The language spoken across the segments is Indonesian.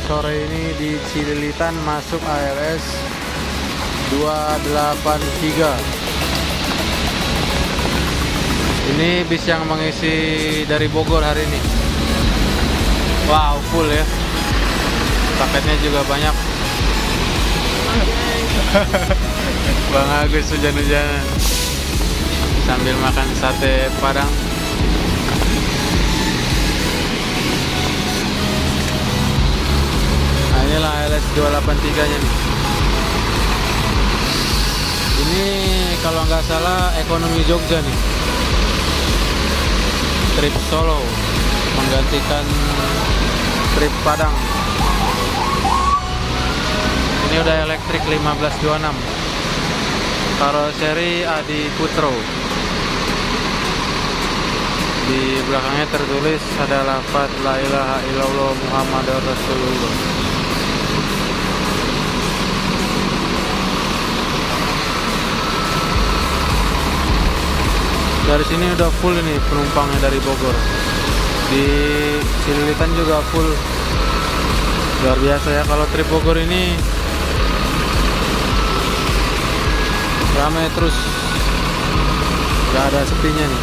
sore ini di Cililitan masuk ALS 283. Ini bis yang mengisi dari Bogor hari ini. Wow, full ya. Paketnya juga banyak. Bang Agus hujan-hujanan sambil makan sate Padang. Nah, inilah ALS 283 nya nih. Ini kalau nggak salah ekonomi Jogja nih, trip Solo menggantikan trip Padang. Ini udah elektrik 1526, karoseri Adi Putro. Di belakangnya tertulis ada lafaz la ilaha illallah Muhammadur Rasulullah. Dari sini udah full ini penumpangnya dari Bogor. Di Cililitan juga full. Luar biasa ya, kalau trip Bogor ini ramai terus, gak ada sepinya nih.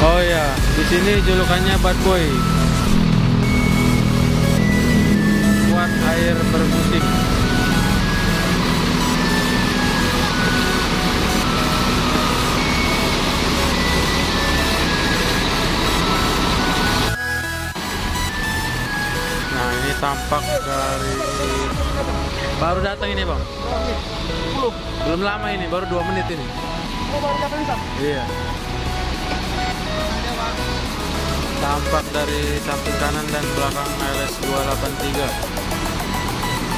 Oh ya, di sini julukannya Bad Boy. Kuat air bermusim. Nah, ini tampak dari baru datang ini, Bang. Belum lama ini, baru 2 menit ini. Iya. Tampak dari samping kanan dan belakang ALS 283.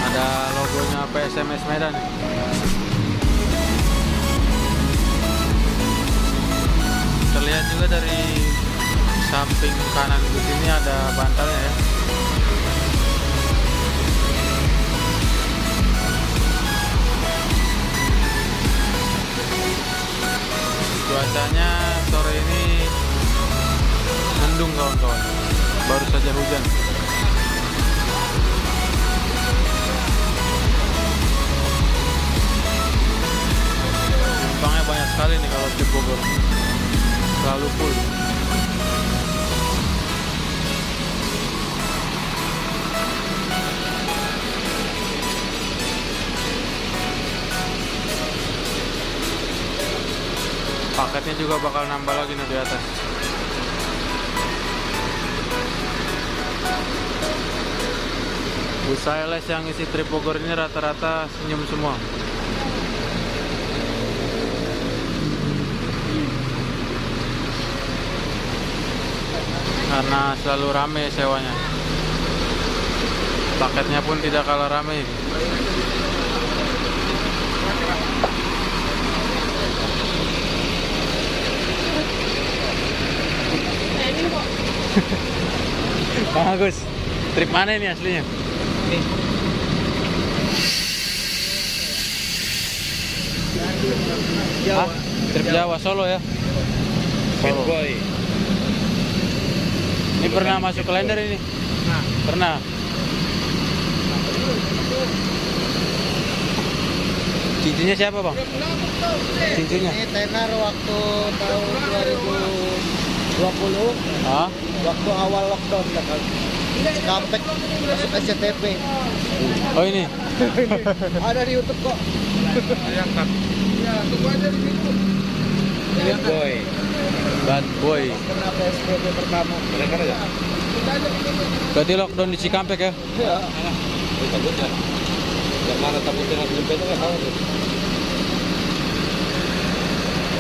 Ada logonya PSMS Medan. Terlihat juga dari samping kanan di sini ada bantalnya ya. Cuacanya sore ini mendung kawan-kawan, baru saja hujan. Penumpangnya banyak sekali nih kalau di Bogor, selalu full. Paketnya juga bakal nambah lagi nih di atas. Bus ALS yang isi trip Bogor ini rata-rata senyum semua. Karena selalu rame sewanya. Paketnya pun tidak kalah rame. Bang Agus, trip mana ini aslinya? Jawa. Trip Jawa, Solo ya? Bad Boy. Ini pernah masuk kalender ini? Nah, Pernah. Cincinnya siapa, Bang? Cincinnya? ini tenar waktu tahun 2020, Ah? waktu awal lockdown kan. Comeback masuk SCTV. Oh ini? Ada di YouTube kok. Ya, tunggu aja di situ. Bad Boy. Bad Boy. Kena PSBB pertama. Mereka aja. Berarti lockdown di Cikampek ya? Ya. Takutnya. Yang mana takutnya nggak belum betul kan?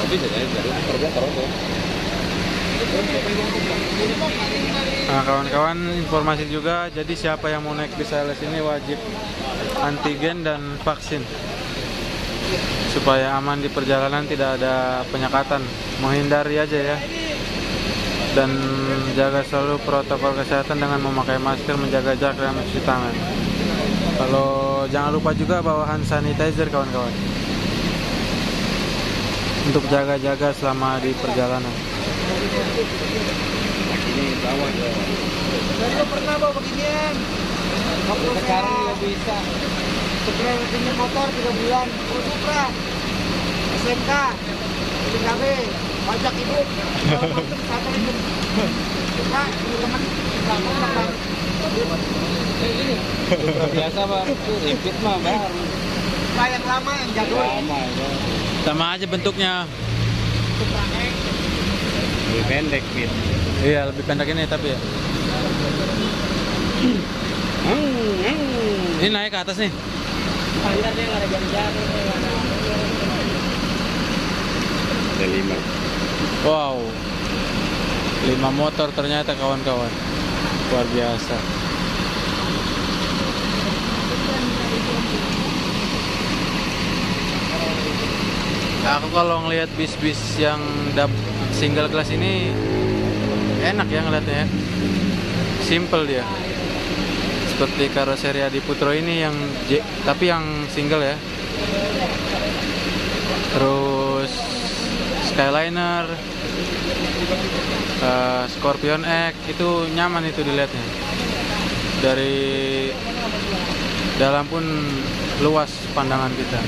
Bisa jadi terbongkar kok. Nah kawan-kawan, informasi juga, jadi siapa yang mau naik bis ALS ini wajib antigen dan vaksin supaya aman di perjalanan, tidak ada penyekatan, menghindari aja ya, dan jaga selalu protokol kesehatan dengan memakai masker, menjaga jarak dan mencuci tangan. Kalau jangan lupa juga bawa hand sanitizer kawan-kawan untuk jaga-jaga selama di perjalanan. Ini bawah ya. Saya pernah bawa beginian. Waktu sekarang nggak bisa. Sekarang punya motor 3 bulan. Supra, SMK, PKB, pajak hidup. Satu hidup. Supra, ini teman. Supra biasa bang. Impit mah baru. Supra yang lama yang jago. Lama ya. Sama aja bentuknya. Supra X. Lebih pendek Fit. Iya, lebih pendek ini tapi ya. Ini naik ke atas nih. Standar dia nggak ada jam-jam. Ada 5. Wow, 5 motor ternyata kawan-kawan. Luar biasa. Aku kalau ngelihat bis-bis yang single class ini enak ya ngeliatnya ya. Simple dia. Seperti karoseri Adi Putro ini yang tapi yang single ya. Terus Skyliner, Scorpion X itu nyaman itu dilihatnya. Dari dalam pun luas pandangan kita.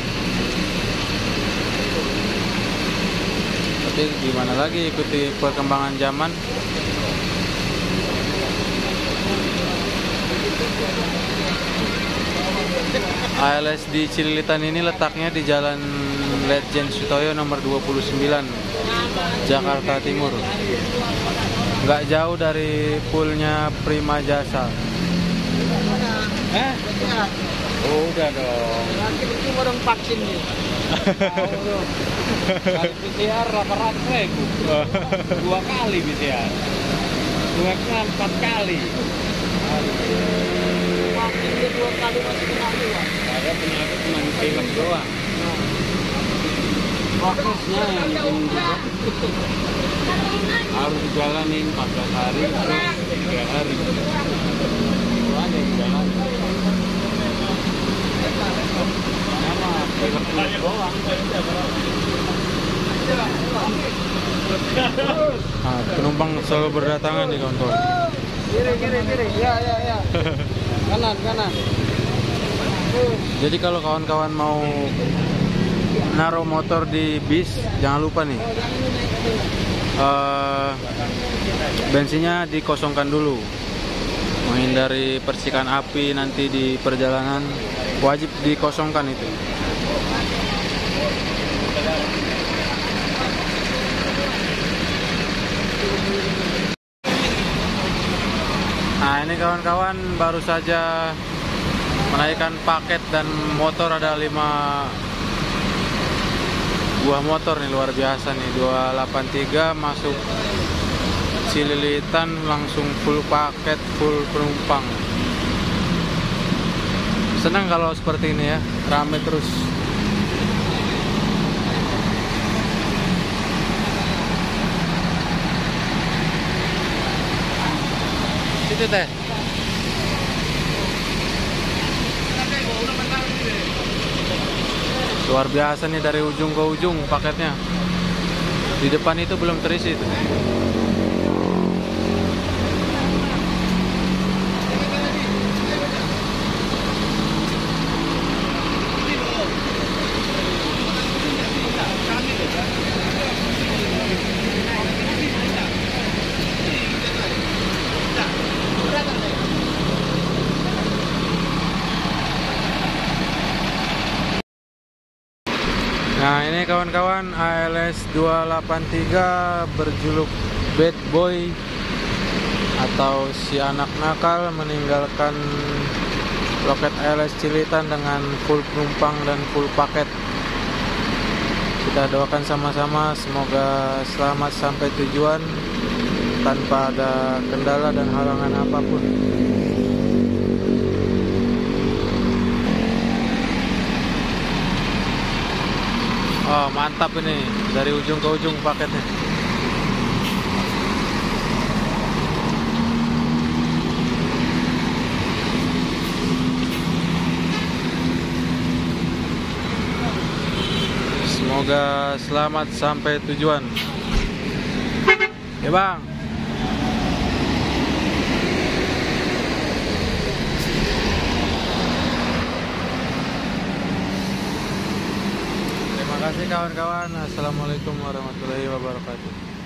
Tapi gimana lagi, ikuti perkembangan zaman. ALS di Cililitan ini letaknya di Jalan Letjen Sutoyo nomor 29, Jakarta Timur. Nggak jauh dari poolnya Prima Jasa. Udah dong. Nanti cuma dong vaksin nih. Kali PCR 800.000. 2 kali PCR. 4 kali. Vaksin dia 2 kali masih kena dua. Ada penyakit cuma pilek doang. Prosesnya yang bikin harus dijalanin 14 hari terus 3 hari. Itu aja dijalani. Nama pilek doang. Nah, penumpang selalu berdatangan nih kawan-kawan. Kiri. Ya. Kanan. Jadi kalau kawan-kawan mau naruh motor di bis, jangan lupa nih, bensinnya dikosongkan dulu, menghindari percikan api nanti di perjalanan. Wajib dikosongkan itu. Nah ini kawan-kawan baru saja menaikkan paket dan motor, ada 5 buah motor nih, luar biasa nih. 283 masuk Cililitan langsung full paket, full penumpang. Senang kalau seperti ini ya, rame terus. Situ teh. Luar biasa nih, dari ujung ke ujung paketnya. Di depan itu belum terisi itu. Nah ini kawan-kawan, ALS 283 berjuluk Bad Boy atau si anak nakal meninggalkan loket ALS Cililitan dengan full penumpang dan full paket. Kita doakan sama-sama semoga selamat sampai tujuan tanpa ada kendala dan halangan apapun. Oh mantap ini, dari ujung ke ujung paketnya. Semoga selamat sampai tujuan. Ya bang. Terima kasih kawan-kawan. Assalamualaikum warahmatullahi wabarakatuh.